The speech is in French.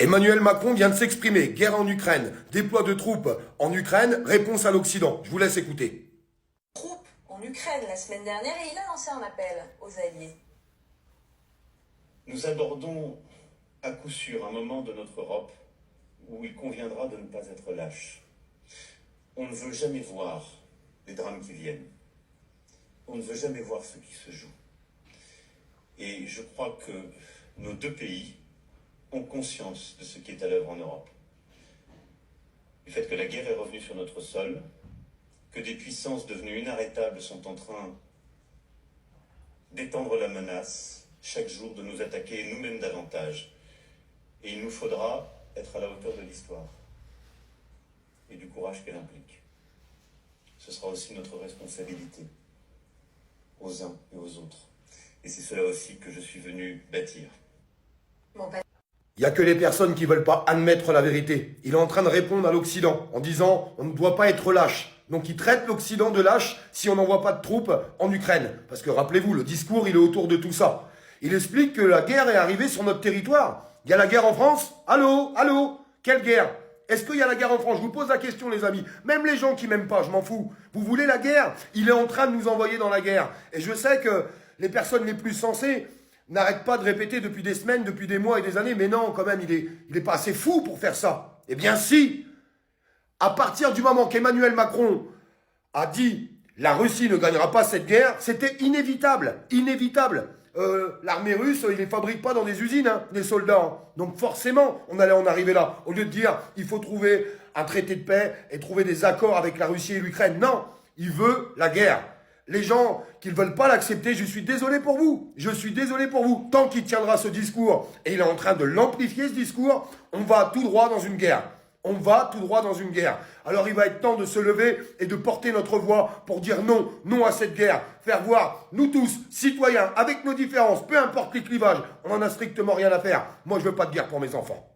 Emmanuel Macron vient de s'exprimer. Guerre en Ukraine, déploie de troupes en Ukraine, réponse à l'Occident. Je vous laisse écouter. Troupes en Ukraine la semaine dernière et il a lancé un appel aux alliés. Nous abordons à coup sûr un moment de notre Europe où il conviendra de ne pas être lâche. On ne veut jamais voir les drames qui viennent. On ne veut jamais voir ce qui se joue. Et je crois que nos deux pays ont conscience de ce qui est à l'œuvre en Europe. Du fait que la guerre est revenue sur notre sol, que des puissances devenues inarrêtables sont en train d'étendre la menace, chaque jour de nous attaquer nous-mêmes davantage. Et il nous faudra être à la hauteur de l'histoire et du courage qu'elle implique. Ce sera aussi notre responsabilité aux uns et aux autres. Et c'est cela aussi que je suis venu bâtir. Il n'y a que les personnes qui ne veulent pas admettre la vérité. Il est en train de répondre à l'Occident en disant on ne doit pas être lâche. Donc il traite l'Occident de lâche si on n'envoie pas de troupes en Ukraine. Parce que rappelez-vous, le discours il est autour de tout ça. Il explique que la guerre est arrivée sur notre territoire. Il y a la guerre en France. Allô, allô, quelle guerre? Est-ce qu'il y a la guerre en France? Je vous pose la question les amis. Même les gens qui m'aiment pas, je m'en fous. Vous voulez la guerre? Il est en train de nous envoyer dans la guerre. Et je sais que les personnes les plus sensées n'arrête pas de répéter depuis des semaines, depuis des mois et des années, mais non, quand même, il est pas assez fou pour faire ça. Eh bien si, à partir du moment qu'Emmanuel Macron a dit « la Russie ne gagnera pas cette guerre », c'était inévitable, inévitable. L'armée russe, il les fabrique pas dans des usines, hein, les soldats. Hein. Donc forcément, on allait en arriver là. Au lieu de dire « il faut trouver un traité de paix et trouver des accords avec la Russie et l'Ukraine », non, il veut la guerre. Les gens qui ne veulent pas l'accepter, je suis désolé pour vous. Je suis désolé pour vous. Tant qu'il tiendra ce discours, et il est en train de l'amplifier ce discours, on va tout droit dans une guerre. On va tout droit dans une guerre. Alors il va être temps de se lever et de porter notre voix pour dire non, non à cette guerre. Faire voir, nous tous, citoyens, avec nos différences, peu importe les clivages, on n'en a strictement rien à faire. Moi je veux pas de guerre pour mes enfants.